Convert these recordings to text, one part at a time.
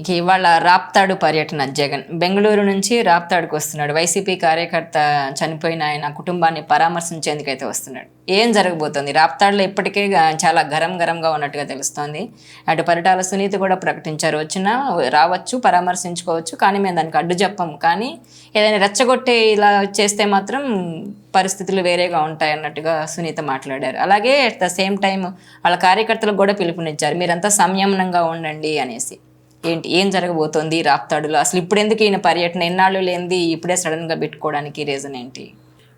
ఇక ఇవాళ రాప్తాడు పర్యటన జగన్ బెంగళూరు నుంచి రాప్తాడుకు వస్తున్నాడు. వైసీపీ కార్యకర్త చనిపోయిన ఆయన కుటుంబాన్ని పరామర్శించేందుకైతే వస్తున్నాడు. ఏం జరగబోతోంది? రాప్తాడులో ఇప్పటికే చాలా గరంగా ఉన్నట్టుగా తెలుస్తోంది. అటు పరిటాల సునీత కూడా ప్రకటించారు, వచ్చినా రావచ్చు, పరామర్శించుకోవచ్చు, కానీ మేము దానికి అడ్డు చెప్పం, కానీ ఏదైనా రెచ్చగొట్టే ఇలా చేస్తే మాత్రం పరిస్థితులు వేరేగా ఉంటాయి అన్నట్టుగా సునీత మాట్లాడారు. అలాగే అట్ ద సేమ్ టైం వాళ్ళ కార్యకర్తలకు కూడా పిలుపునిచ్చారు, మీరంతా సంయమనంగా ఉండండి అనేసి. ఏం జరగబోతోంది రాప్తాడులో? అసలు ఇప్పుడు ఎందుకు ఈయన పర్యటన? ఎన్నాళ్ళు లేనిది ఇప్పుడే సడన్గా పెట్టుకోవడానికి రీజన్ ఏంటి?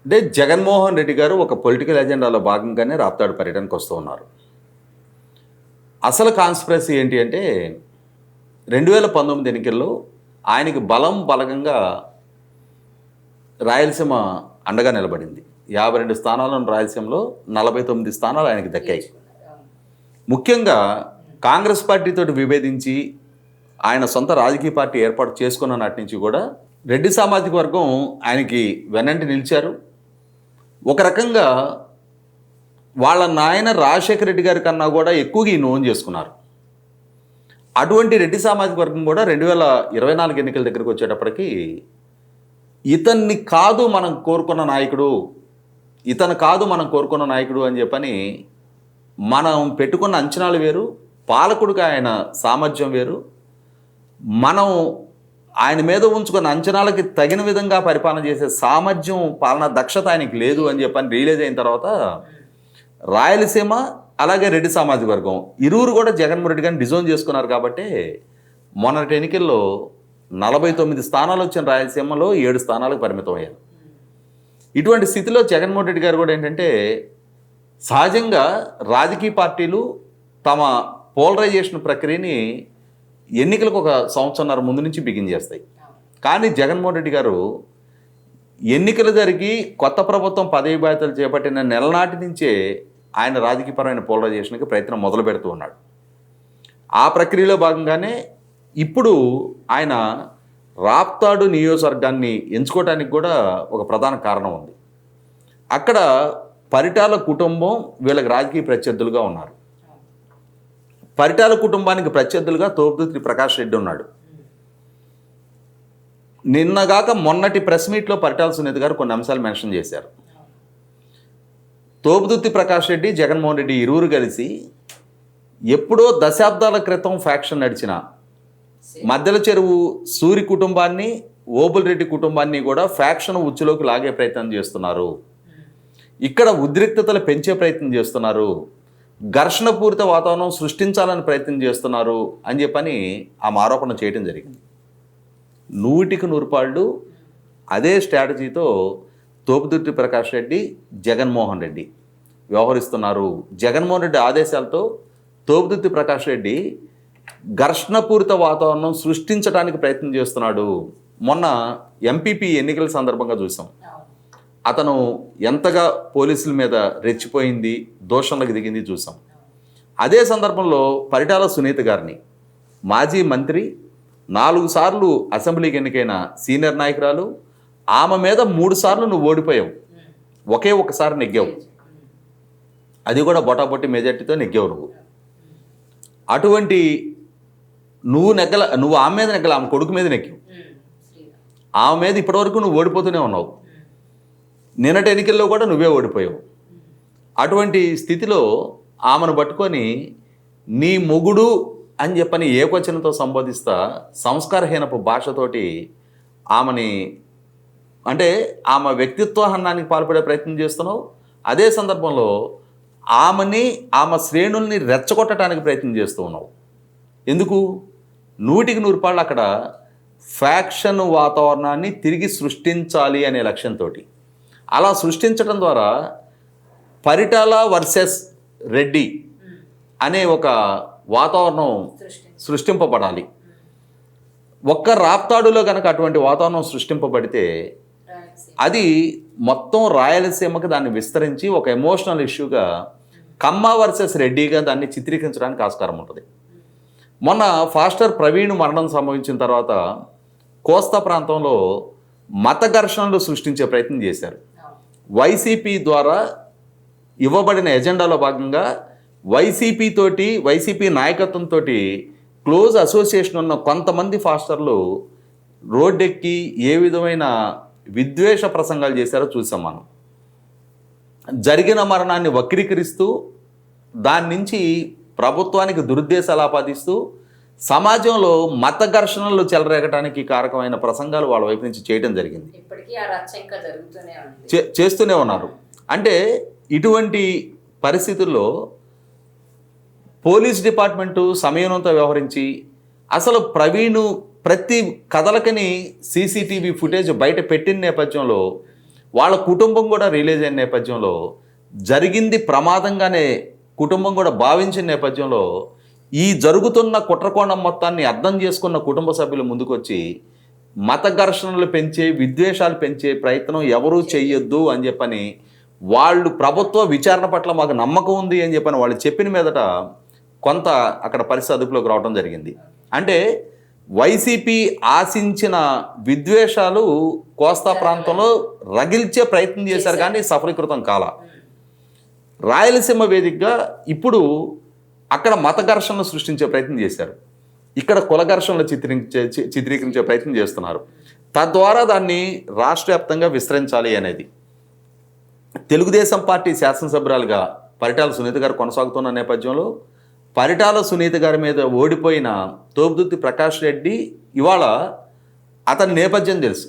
అంటే జగన్మోహన్ రెడ్డి గారు ఒక పొలిటికల్ ఎజెండాలో భాగంగానే రాప్తాడు పర్యటనకు వస్తూ ఉన్నారు. అసలు కాన్స్పిరసీ ఏంటి అంటే 2019 ఎన్నికల్లో ఆయనకి బలగంగా రాయలసీమ అండగా నిలబడింది. 52 స్థానాలను రాయలసీమలో 49 స్థానాలు ఆయనకి దక్కాయి. ముఖ్యంగా కాంగ్రెస్ పార్టీతో విభేదించి ఆయన సొంత రాజకీయ పార్టీ ఏర్పాటు చేసుకున్న నాటి నుంచి కూడా రెడ్డి సామాజిక వర్గం ఆయనకి వెన్నంటి నిలిచారు. ఒక రకంగా వాళ్ళ నాయన రాజశేఖర రెడ్డి గారి కన్నా కూడా ఎక్కువగా ఈయన ఓన్ చేసుకున్నారు. అటువంటి రెడ్డి సామాజిక వర్గం కూడా 2024 ఎన్నికల దగ్గరికి వచ్చేటప్పటికి ఇతన్ని కాదు మనం కోరుకున్న నాయకుడు, ఇతను కాదు మనం కోరుకున్న నాయకుడు అని చెప్పని మనం పెట్టుకున్న అంచనాలు వేరు, పాలకుడికి ఆయన సామర్థ్యం వేరు, మనం ఆయన మీద ఉంచుకున్న అంచనాలకి తగిన విధంగా పరిపాలన చేసే సామర్థ్యం, పాలనా దక్షత ఆయనకి లేదు అని చెప్పని రియలైజ్ అయిన తర్వాత రాయలసీమ అలాగే రెడ్డి సామాజిక వర్గం ఇరువురు కూడా జగన్మోహన్ రెడ్డి గారిని డిజోన్ చేసుకున్నారు. కాబట్టి మొన్నటి ఎన్నికల్లో 49 స్థానాలు వచ్చిన రాయలసీమలో 7 స్థానాలకు పరిమితం అయ్యారు. ఇటువంటి స్థితిలో జగన్మోహన్ రెడ్డి గారు కూడా ఏంటంటే సహజంగా రాజకీయ పార్టీలు తమ పోలరైజేషన్ ప్రక్రియని ఎన్నికలకు 1 సంవత్సరంన్నర ముందు నుంచి బిగిన్ చేస్తాయి. కానీ జగన్మోహన్ రెడ్డి గారు ఎన్నికలు జరిగి కొత్త ప్రభుత్వం పదవి బాధ్యతలు చేపట్టిన నెలనాటి నుంచే ఆయన రాజకీయపరమైన పోలరైజేషన్కి ప్రయత్నం మొదలు పెడుతూ ఉన్నాడు. ఆ ప్రక్రియలో భాగంగానే ఇప్పుడు ఆయన రాప్తాడు నియోజకవర్గాన్ని ఎంచుకోవడానికి కూడా ఒక ప్రధాన కారణం ఉంది. అక్కడ పరిటాల కుటుంబం వీళ్ళకి రాజకీయ ప్రత్యర్థులుగా ఉన్నారు. పరిటాల కుటుంబానికి ప్రత్యర్థులుగా తోపుదుర్తి ప్రకాష్ రెడ్డి ఉన్నాడు. నిన్నగాక మొన్నటి ప్రెస్ మీట్లో పరిటాల సునీత గారు కొన్ని అంశాలు మెన్షన్ చేశారు. తోపుదుర్తి ప్రకాష్ రెడ్డి, జగన్మోహన్ రెడ్డి ఇరువురు కలిసి ఎప్పుడో దశాబ్దాల క్రితం ఫ్యాక్షన్ నడిచిన మద్దెల చెరువు సూరి కుటుంబాన్ని, ఓబుల్ రెడ్డి కుటుంబాన్ని కూడా ఫ్యాక్షన్ ఉచ్చులోకి లాగే ప్రయత్నం చేస్తున్నారు, ఇక్కడ ఉద్రిక్తతలు పెంచే ప్రయత్నం చేస్తున్నారు, ఘర్షణపూరిత వాతావరణం సృష్టించాలని ప్రయత్నం చేస్తున్నారు అని చెప్పని ఆమె ఆరోపణ చేయడం జరిగింది. 100కి 100 అదే స్ట్రాటజీతో తోపుదుర్తి ప్రకాష్ రెడ్డి, జగన్మోహన్ రెడ్డి వ్యవహరిస్తున్నారు. జగన్మోహన్ రెడ్డి ఆదేశాలతో తోపుదుర్తి ప్రకాష్ రెడ్డి ఘర్షణపూరిత వాతావరణం సృష్టించడానికి ప్రయత్నం చేస్తున్నాడు. మొన్న ఎంపీపీ ఎన్నికల సందర్భంగా చూసాం, అతను ఎంతగా పోలీసుల మీద రెచ్చిపోయింది, దోషంలోకి దిగింది చూసాం. అదే సందర్భంలో పరిటాల సునీత గారిని, మాజీ మంత్రి, 4 సార్లు అసెంబ్లీకి ఎన్నికైన సీనియర్ నాయకురాలు, ఆమె మీద 3 సార్లు నువ్వు ఓడిపోయావు, ఒకే ఒకసారి నెగ్గావు, అది కూడా బొటాబొట్టి మెజార్టీతో నెగ్గావు నువ్వు. అటువంటి నువ్వు ఆమె మీద నెగ్గల, ఆమె కొడుకు మీద నెగ్గావు. ఆమె మీద ఇప్పటివరకు నువ్వు ఓడిపోతూనే ఉన్నావు. నిన్నటి ఎన్నికల్లో కూడా నువ్వే ఓడిపోయావు. అటువంటి స్థితిలో ఆమెను పట్టుకొని నీ మొగుడు అని చెప్పని ఏకవచనంతో సంబోధిస్తా సంస్కారహీనపు భాషతోటి ఆమెని, అంటే ఆమె వ్యక్తిత్వ హననానికి పాల్పడే ప్రయత్నం చేస్తున్నావు. అదే సందర్భంలో ఆమె శ్రేణుల్ని రెచ్చగొట్టడానికి ప్రయత్నం చేస్తూ ఉన్నావు. ఎందుకు? 100కి 100 అక్కడ ఫ్యాక్షన్ వాతావరణాన్ని తిరిగి సృష్టించాలి అనే లక్ష్యంతో, అలా సృష్టించడం ద్వారా పరిటాల వర్సెస్ రెడ్డి అనే ఒక వాతావరణం సృష్టింపబడాలి. ఒక్క రాప్తాడులో కనుక అటువంటి వాతావరణం సృష్టింపబడితే అది మొత్తం రాయలసీమకి దాన్ని విస్తరించి ఒక ఎమోషనల్ ఇష్యూగా కమ్మ వర్సెస్ రెడ్డిగా దాన్ని చిత్రీకరించడానికి ఆస్కారం ఉంటుంది. మొన్న ఫాస్టర్ ప్రవీణ్ మరణం సంభవించిన తర్వాత కోస్తా ప్రాంతంలో మత ఘర్షణలు సృష్టించే ప్రయత్నం చేశారు. వైసీపీ ద్వారా ఇవ్వబడిన ఎజెండాలో భాగంగా వైసీపీ నాయకత్వంతో క్లోజ్ అసోసియేషన్ ఉన్న కొంతమంది ఫాస్టర్లు రోడ్డెక్కి ఏ విధమైన విద్వేష ప్రసంగాలు చేశారో చూసాం మనం. జరిగిన మరణాన్ని వక్రీకరిస్తూ దాని నుంచి ప్రభుత్వానికి దురుద్దేశాలు ఆపాదిస్తూ సమాజంలో మత ఘర్షణలు చెలరేగటానికి కారకమైన ప్రసంగాలు వాళ్ళ వైపు నుంచి చేయడం జరిగింది. చేస్తూనే ఉన్నారు. అంటే ఇటువంటి పరిస్థితుల్లో పోలీస్ డిపార్ట్మెంటు సమయంతో వ్యవహరించి అసలు ప్రవీణ్ ప్రతి కథలకని సీసీటీవీ ఫుటేజ్ బయట పెట్టిన నేపథ్యంలో వాళ్ళ కుటుంబం కూడా రిలీజ్ అయిన నేపథ్యంలో జరిగింది ప్రమాదంగానే కుటుంబం కూడా భావించిన నేపథ్యంలో ఈ జరుగుతున్న కుట్రకోణం మొత్తాన్ని అర్థం చేసుకున్న కుటుంబ సభ్యులు ముందుకొచ్చి మత ఘర్షణలు పెంచే విద్వేషాలు పెంచే ప్రయత్నం ఎవరూ చెయ్యొద్దు అని చెప్పని వాళ్ళు ప్రభుత్వ విచారణ పట్ల మాకు నమ్మకం ఉంది అని చెప్పని వాళ్ళు చెప్పిన మీదట కొంత అక్కడ పరిస్థితి అదుపులోకి రావడం జరిగింది. అంటే వైసీపీ ఆశించిన విద్వేషాలు కోస్తా ప్రాంతంలో రగిల్చే ప్రయత్నం చేశారు కానీ సఫలీకృతం కాల. రాయలసీమ వేదికగా ఇప్పుడు అక్కడ మత ఘర్షణలు సృష్టించే ప్రయత్నం చేశారు, ఇక్కడ కుల ఘర్షణలు చిత్రీకరించే ప్రయత్నం చేస్తున్నారు. తద్వారా దాన్ని రాష్ట్ర వ్యాప్తంగా విస్తరించాలి అనేది తెలుగుదేశం పార్టీ శాసనసభ్యురాలుగా పరిటాల సునీత గారు కొనసాగుతున్న నేపథ్యంలో పరిటాల సునీత గారి మీద ఓడిపోయిన తోపుదుర్తి ప్రకాష్ రెడ్డి ఇవాళ అతని నేపథ్యం తెలుసు.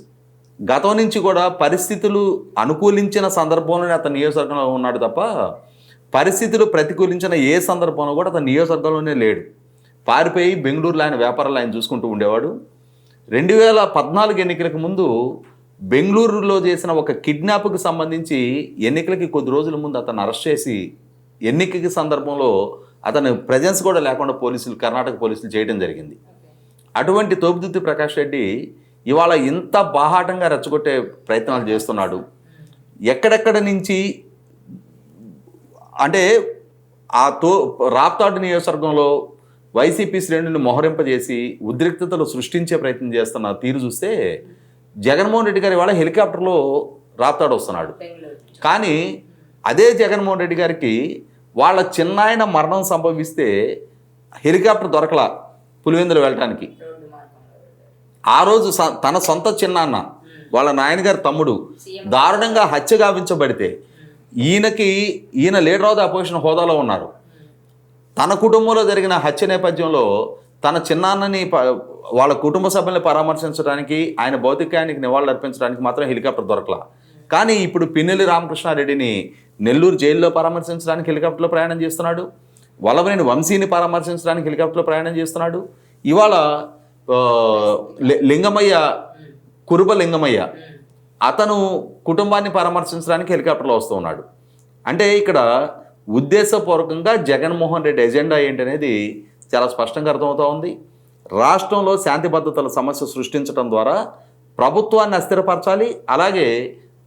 గతం నుంచి కూడా పరిస్థితులు అనుకూలించిన సందర్భంలోనే అతని నియోజకవర్గంలో ఉన్నాడు తప్ప పరిస్థితులు ప్రతికూలించిన ఏ సందర్భంలో కూడా అతని నియోజకవర్గంలోనే లేడు. పారిపోయి బెంగళూరులో ఆయన వ్యాపారాలు ఆయన చూసుకుంటూ ఉండేవాడు. 2014 ఎన్నికలకు ముందు బెంగళూరులో చేసిన ఒక కిడ్నాప్కి సంబంధించి ఎన్నికలకి కొద్ది రోజుల ముందు అతను అరెస్ట్ చేసి ఎన్నికకి సందర్భంలో అతను ప్రజెన్స్ కూడా లేకుండా కర్ణాటక పోలీసులు చేయడం జరిగింది. అటువంటి తోపుదుర్తి ప్రకాష్ రెడ్డి ఇవాళ ఇంత బాహాటంగా రెచ్చగొట్టే ప్రయత్నాలు చేస్తున్నాడు. ఎక్కడెక్కడ నుంచి అంటే రాప్తాడు నియోజకవర్గంలో వైసీపీ శ్రేణులను మొహరింపజేసి ఉద్రిక్తతలు సృష్టించే ప్రయత్నం చేస్తున్న తీరు చూస్తే జగన్మోహన్ రెడ్డి గారు ఇవాళ హెలికాప్టర్లో రాప్తాడు వస్తున్నాడు. కానీ అదే జగన్మోహన్ రెడ్డి గారికి వాళ్ళ చిన్నాయన మరణం సంభవిస్తే హెలికాప్టర్ దొరకలా పులివెందులు వెళ్ళటానికి. ఆ రోజు తన సొంత చిన్నాన్న వాళ్ళ నాయనగారి తమ్ముడు దారుణంగా హత్య గావించబడితే ఈయన లీడర్ ఆఫ్ ద అపోజిషన్ హోదాలో ఉన్నారు. తన కుటుంబంలో జరిగిన హత్య నేపథ్యంలో తన చిన్నాన్నని వాళ్ళ కుటుంబ సభ్యుల్ని పరామర్శించడానికి ఆయన భౌతికాయానికి నివాళులు అర్పించడానికి మాత్రం హెలికాప్టర్ దొరకలా. కానీ ఇప్పుడు పిన్నెల్లి రామకృష్ణారెడ్డిని నెల్లూరు జైల్లో పరామర్శించడానికి హెలికాప్టర్లో ప్రయాణం చేస్తున్నాడు. వల్లభనేని వంశీని పరామర్శించడానికి హెలికాప్టర్లో ప్రయాణం చేస్తున్నాడు. ఇవాళ కురుబ లింగమయ్య అతను కుటుంబాన్ని పరామర్శించడానికి హెలికాప్టర్లో వస్తూ ఉన్నాడు. అంటే ఇక్కడ ఉద్దేశపూర్వకంగా జగన్మోహన్ రెడ్డి ఎజెండా ఏంటనేది చాలా స్పష్టంగా అర్థమవుతూ ఉంది. రాష్ట్రంలో శాంతి భద్రతల సమస్య సృష్టించడం ద్వారా ప్రభుత్వాన్ని అస్థిరపరచాలి, అలాగే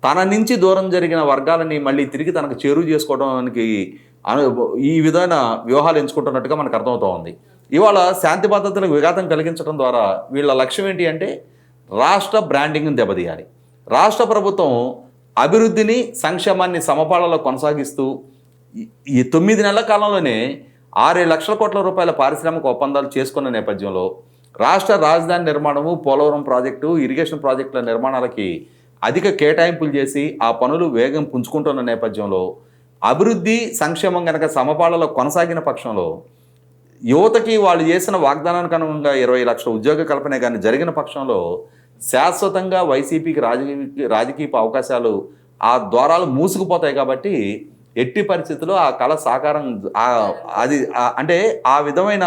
తన నుంచి దూరం జరిగిన వర్గాలని మళ్ళీ తిరిగి తనకు చేరువ చేసుకోవడానికి ఈ విధమైన వ్యూహాలు ఎంచుకుంటున్నట్టుగా మనకు అర్థమవుతూ ఉంది. ఇవాళ శాంతి భద్రతలకు విఘాతం కలిగించడం ద్వారా వీళ్ళ లక్ష్యం ఏంటి అంటే రాష్ట్ర బ్రాండింగ్ని దెబ్బతీయాలి. రాష్ట్ర ప్రభుత్వం అభివృద్ధిని సంక్షేమాన్ని సమపాళలో కొనసాగిస్తూ ఈ 9 నెలల కాలంలోనే 6-7 లక్షల కోట్ల రూపాయల పారిశ్రామిక ఒప్పందాలు చేసుకున్న నేపథ్యంలో రాష్ట్ర రాజధాని నిర్మాణము, పోలవరం ప్రాజెక్టు, ఇరిగేషన్ ప్రాజెక్టుల నిర్మాణాలకి అధిక కేటాయింపులు చేసి ఆ పనులు వేగం పుంజుకుంటున్న నేపథ్యంలో అభివృద్ధి సంక్షేమం కనుక సమపాళలో కొనసాగిన పక్షంలో యువతకి వాళ్ళు చేసిన వాగ్దానానికి అనుగుణంగా 20 లక్షల ఉద్యోగ కల్పనే కానీ జరిగిన పక్షంలో శాశ్వతంగా వైసీపీకి రాజకీయ అవకాశాలు ఆ ద్వారాలు మూసుకుపోతాయి. కాబట్టి ఎట్టి పరిస్థితుల్లో ఆ కళ సాకారం అంటే ఆ విధమైన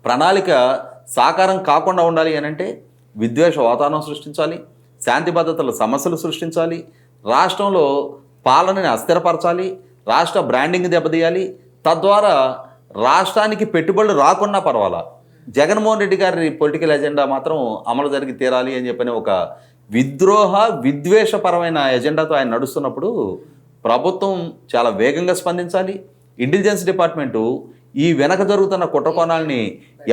ప్రణాళిక సాకారం కాకుండా ఉండాలి అని అంటే విద్వేష వాతావరణం సృష్టించాలి, శాంతి భద్రతల సమస్యలు సృష్టించాలి, రాష్ట్రంలో పాలనని అస్థిరపరచాలి, రాష్ట్ర బ్రాండింగ్ దెబ్బతీయాలి. తద్వారా రాష్ట్రానికి పెట్టుబడులు రాకున్నా పర్వాలా, జగన్మోహన్ రెడ్డి గారి పొలిటికల్ ఎజెండా మాత్రం అమలు జరిగి తీరాలి అని చెప్పని ఒక విద్వేషపరమైన ఎజెండాతో ఆయన నడుస్తున్నప్పుడు ప్రభుత్వం చాలా వేగంగా స్పందించాలి. ఇంటెలిజెన్స్ డిపార్ట్మెంటు ఈ వెనక జరుగుతున్న కుట్రకోణాలని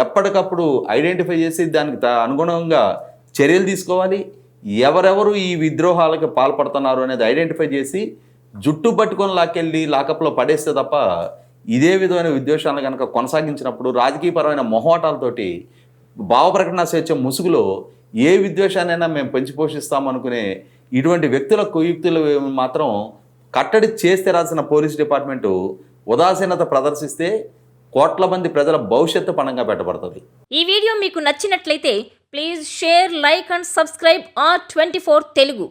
ఎప్పటికప్పుడు ఐడెంటిఫై చేసి దానికి అనుగుణంగా చర్యలు తీసుకోవాలి. ఎవరెవరు ఈ విద్రోహాలకు పాల్పడుతున్నారు అనేది ఐడెంటిఫై చేసి జుట్టు పట్టుకొని లాక్కెళ్ళి లాకప్లో పడేస్తే తప్ప ఇదే విధమైన విద్వేషాలను కనుక కొనసాగించినప్పుడు రాజకీయపరమైన మొహోటాలతోటి భావ ప్రకటన స్వేచ్ఛ ముసుగులో ఏ విద్వేషాన్నైనా మేము పెంచి పోషిస్తామనుకునే ఇటువంటి వ్యక్తుల కుయుక్తులు మాత్రం కట్టడి చేస్తే రాసిన పోలీస్ డిపార్ట్మెంటు ఉదాసీనత ప్రదర్శిస్తే కోట్ల మంది ప్రజల భవిష్యత్తు పణంగా పెట్టబడుతుంది. ఈ వీడియో మీకు నచ్చినట్లయితే please share, like and subscribe R24 Telugu.